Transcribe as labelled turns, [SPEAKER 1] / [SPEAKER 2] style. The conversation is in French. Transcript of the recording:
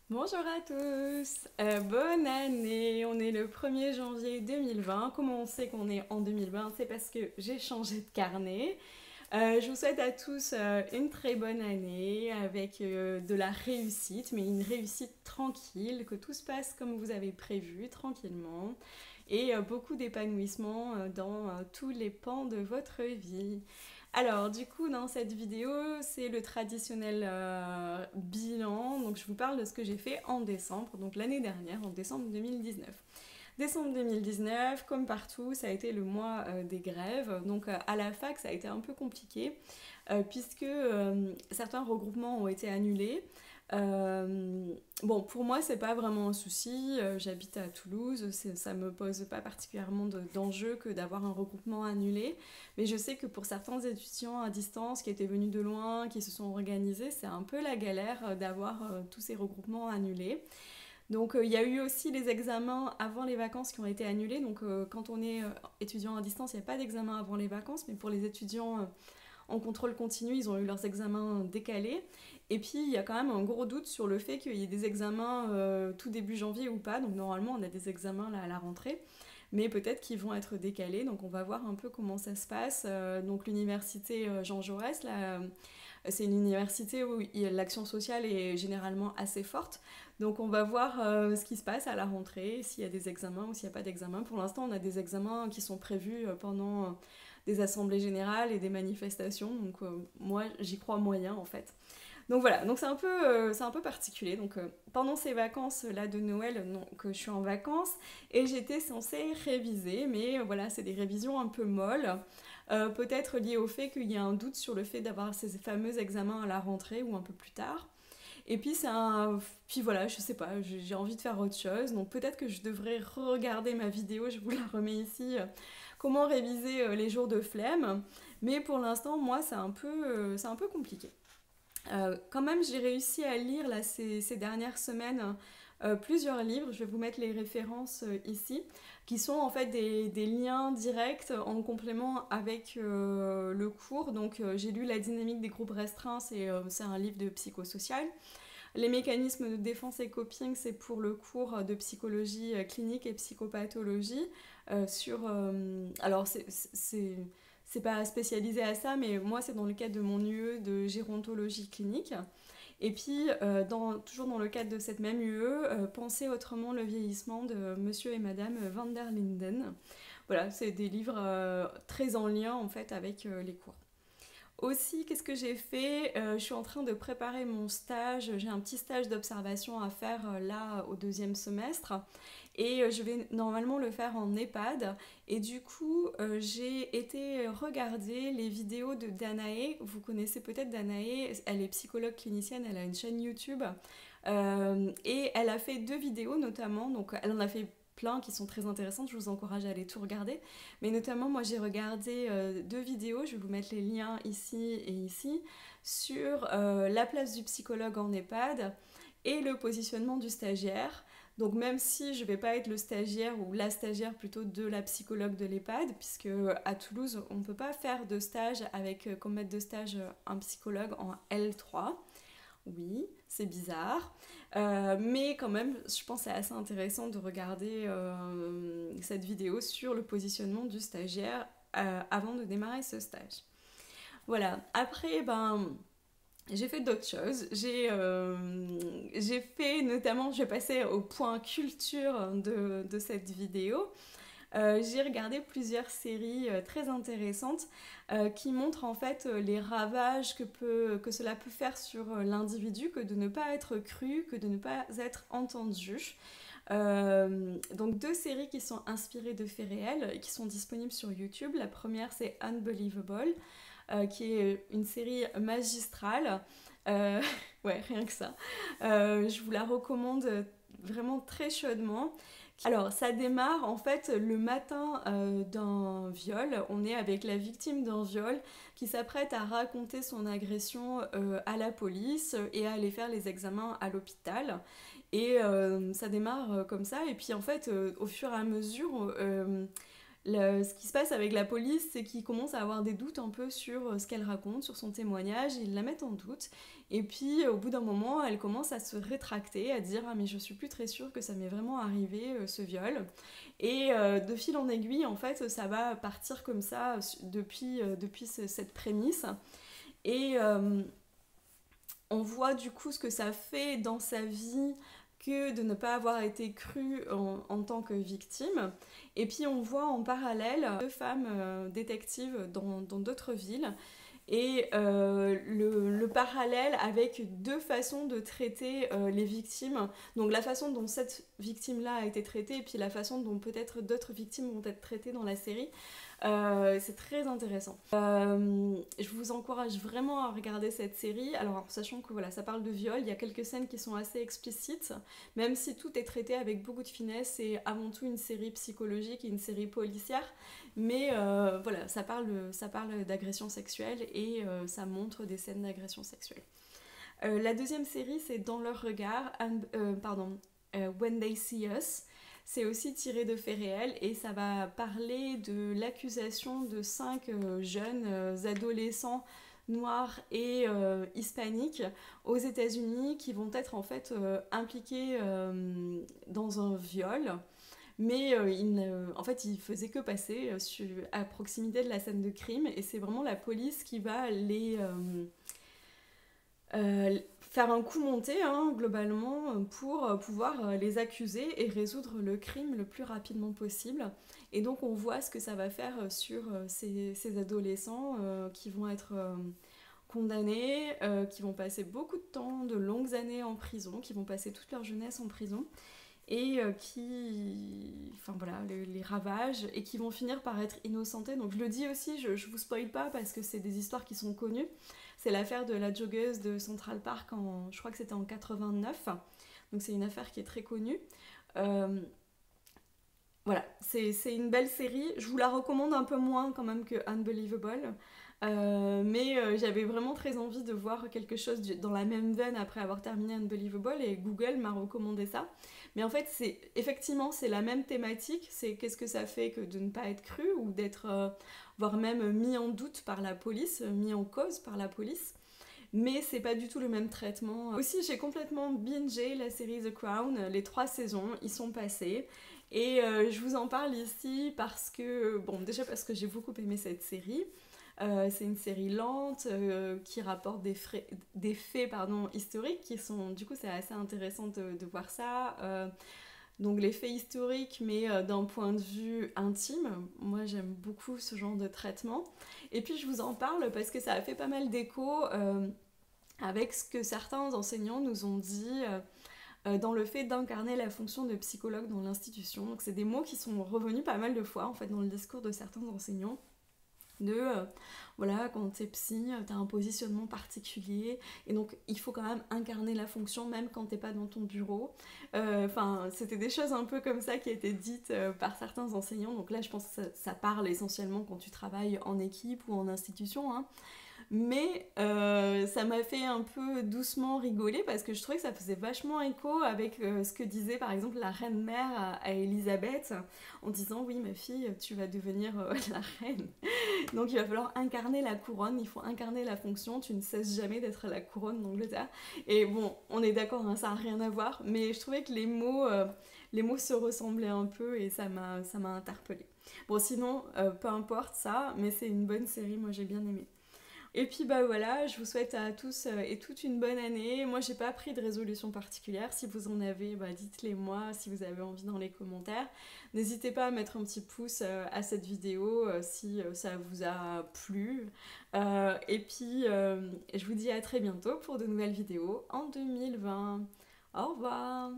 [SPEAKER 1] Bonjour à tous, bonne année, on est le 1er janvier 2020. Comment on sait qu'on est en 2020? C'est parce que j'ai changé de carnet. Je vous souhaite à tous une très bonne année avec de la réussite, mais une réussite tranquille, que tout se passe comme vous avez prévu, tranquillement, et beaucoup d'épanouissement dans tous les pans de votre vie. Alors, du coup, dans cette vidéo, c'est le traditionnel bilan. Donc, je vous parle de ce que j'ai fait en décembre, donc l'année dernière, en décembre 2019. Décembre 2019, comme partout, ça a été le mois des grèves. Donc, à la fac, ça a été un peu compliqué, puisque certains regroupements ont été annulés. Bon, pour moi, c'est pas vraiment un souci. J'habite à Toulouse, ça me pose pas particulièrement d'enjeu que d'avoir un regroupement annulé. Mais je sais que pour certains étudiants à distance qui étaient venus de loin, qui se sont organisés, c'est un peu la galère d'avoir tous ces regroupements annulés. Donc il y a eu aussi les examens avant les vacances qui ont été annulés. Donc quand on est étudiant à distance, il n'y a pas d'examen avant les vacances, mais pour les étudiants en contrôle continu, ils ont eu leurs examens décalés. Et puis, il y a quand même un gros doute sur le fait qu'il y ait des examens tout début janvier ou pas. Donc, normalement, on a des examens là à la rentrée. Mais peut-être qu'ils vont être décalés. Donc, on va voir un peu comment ça se passe. Donc, l'université Jean Jaurès, là, c'est une université où l'action sociale est généralement assez forte. Donc, on va voir ce qui se passe à la rentrée, s'il y a des examens ou s'il n'y a pas d'examens. Pour l'instant, on a des examens qui sont prévus pendant des assemblées générales et des manifestations. Donc, moi, j'y crois moyen en fait. Donc voilà, donc c'est un peu particulier. Donc pendant ces vacances là de Noël, donc je suis en vacances et j'étais censée réviser, mais voilà, c'est des révisions un peu molles, peut-être liées au fait qu'il y a un doute sur le fait d'avoir ces fameux examens à la rentrée ou un peu plus tard. Et puis puis voilà, je sais pas, j'ai envie de faire autre chose, donc peut-être que je devrais regarder ma vidéo, je vous la remets ici, comment réviser les jours de flemme. Mais pour l'instant, moi, c'est un peu compliqué. Quand même, j'ai réussi à lire là, ces dernières semaines plusieurs livres. Je vais vous mettre les références ici, qui sont en fait des liens directs en complément avec le cours. Donc, j'ai lu La dynamique des groupes restreints, c'est un livre de psychosocial. Les mécanismes de défense et coping, c'est pour le cours de psychologie clinique et psychopathologie. Alors, c'est pas spécialisé à ça, mais moi, c'est dans le cadre de mon UE de gérontologie clinique. Et puis, toujours dans le cadre de cette même UE, Penser autrement le vieillissement de Monsieur et Madame van der Linden. Voilà, c'est des livres très en lien en fait avec les cours. Aussi, qu'est-ce que j'ai fait? Je suis en train de préparer mon stage. J'ai un petit stage d'observation à faire là au deuxième semestre. Et je vais normalement le faire en EHPAD. Et du coup, j'ai été regarder les vidéos de Danae. Vous connaissez peut-être Danae, elle est psychologue clinicienne, elle a une chaîne YouTube. Et elle a fait deux vidéos notamment. Donc, elle en a fait plein qui sont très intéressantes, je vous encourage à aller tout regarder. Mais notamment, moi j'ai regardé deux vidéos, je vais vous mettre les liens ici et ici, sur la place du psychologue en EHPAD et le positionnement du stagiaire. Donc même si je ne vais pas être le stagiaire ou la stagiaire plutôt de la psychologue de l'EHPAD, puisque à Toulouse, on ne peut pas faire de stage avec comme maître de stage un psychologue en L3. Oui, c'est bizarre. Mais quand même, je pense que c'est assez intéressant de regarder cette vidéo sur le positionnement du stagiaire avant de démarrer ce stage. Voilà. Après, ben, j'ai fait d'autres choses. J'ai fait notamment, je vais passer au point culture de cette vidéo. J'ai regardé plusieurs séries très intéressantes qui montrent en fait les ravages que cela peut faire sur l'individu, que de ne pas être cru, que de ne pas être entendu. Donc deux séries qui sont inspirées de faits réels et qui sont disponibles sur YouTube. La première c'est Unbelievable, qui est une série magistrale. Euh, ouais, rien que ça. Je vous la recommande vraiment très chaudement. Alors, ça démarre en fait le matin d'un viol. On est avec la victime d'un viol qui s'apprête à raconter son agression à la police et à aller faire les examens à l'hôpital. Et ça démarre comme ça. Et puis en fait, au fur et à mesure, Ce qui se passe avec la police, c'est qu'ils commencent à avoir des doutes un peu sur ce qu'elle raconte, sur son témoignage, ils la mettent en doute. Et puis au bout d'un moment, elle commence à se rétracter, à dire « Ah mais je suis plus très sûre que ça m'est vraiment arrivé, ce viol ». Et de fil en aiguille, en fait, ça va partir comme ça depuis cette prémisse. Et on voit du coup ce que ça fait dans sa vie que de ne pas avoir été crue en tant que victime. Et puis on voit en parallèle 2 femmes détectives dans d'autres villes. Et le parallèle avec 2 façons de traiter les victimes. Donc la façon dont cette victime-là a été traitée, et puis la façon dont peut-être d'autres victimes vont être traitées dans la série. C'est très intéressant. Je vous encourage vraiment à regarder cette série. Alors, sachant que voilà, ça parle de viol, il y a quelques scènes qui sont assez explicites, même si tout est traité avec beaucoup de finesse. C'est avant tout une série psychologique et une série policière. Mais voilà, ça parle d'agression sexuelle et ça montre des scènes d'agression sexuelle. La deuxième série, c'est Dans leur regard, When They See Us. C'est aussi tiré de faits réels et ça va parler de l'accusation de 5 jeunes adolescents noirs et hispaniques aux États-Unis qui vont être en fait impliqués dans un viol. Mais en fait, ils faisaient que passer à proximité de la scène de crime et c'est vraiment la police qui va les faire un coup monté, hein, globalement, pour pouvoir les accuser et résoudre le crime le plus rapidement possible. Et donc on voit ce que ça va faire sur ces adolescents qui vont être condamnés, qui vont passer beaucoup de temps, de longues années en prison, qui vont passer toute leur jeunesse en prison et enfin voilà, les ravagent et qui vont finir par être innocentés. Donc je le dis aussi, je vous spoil pas parce que c'est des histoires qui sont connues. C'est l'affaire de la joggeuse de Central Park, je crois que c'était en 89. Donc c'est une affaire qui est très connue. Voilà, c'est une belle série. Je vous la recommande un peu moins quand même que Unbelievable. Mais j'avais vraiment très envie de voir quelque chose dans la même veine après avoir terminé Unbelievable et Google m'a recommandé ça. Mais en fait, effectivement, c'est la même thématique. C'est qu'est-ce que ça fait que de ne pas être cru ou d'être, voire même mis en doute par la police, mis en cause par la police. Mais c'est pas du tout le même traitement. Aussi, j'ai complètement bingé la série The Crown. Les 3 saisons, ils sont passés. Et je vous en parle ici parce que, bon, déjà parce que j'ai beaucoup aimé cette série. C'est une série lente qui rapporte des faits historiques qui sont, du coup c'est assez intéressant de voir ça. Donc les faits historiques mais d'un point de vue intime, moi j'aime beaucoup ce genre de traitement. Et puis je vous en parle parce que ça a fait pas mal d'écho avec ce que certains enseignants nous ont dit dans le fait d'incarner la fonction de psychologue dans l'institution. Donc c'est des mots qui sont revenus pas mal de fois en fait dans le discours de certains enseignants. Voilà, quand t'es psy, t'as un positionnement particulier et donc il faut quand même incarner la fonction même quand t'es pas dans ton bureau. Enfin, c'était des choses un peu comme ça qui étaient dites par certains enseignants. Donc là, je pense que ça parle essentiellement quand tu travailles en équipe ou en institution, hein. Mais ça m'a fait un peu doucement rigoler parce que je trouvais que ça faisait vachement écho avec ce que disait par exemple la reine-mère à Elisabeth en disant oui ma fille tu vas devenir la reine, donc il va falloir incarner la couronne, il faut incarner la fonction, tu ne cesses jamais d'être la couronne d'Angleterre. Et bon, on est d'accord, hein, ça n'a rien à voir, mais je trouvais que les mots se ressemblaient un peu et ça m'a interpellée. Bon sinon, peu importe ça, mais c'est une bonne série, moi j'ai bien aimé. Et puis bah voilà, je vous souhaite à tous et toutes une bonne année. Moi j'ai pas pris de résolution particulière. Si vous en avez, bah, dites-les moi si vous avez envie dans les commentaires. N'hésitez pas à mettre un petit pouce à cette vidéo si ça vous a plu. Et puis je vous dis à très bientôt pour de nouvelles vidéos en 2020. Au revoir!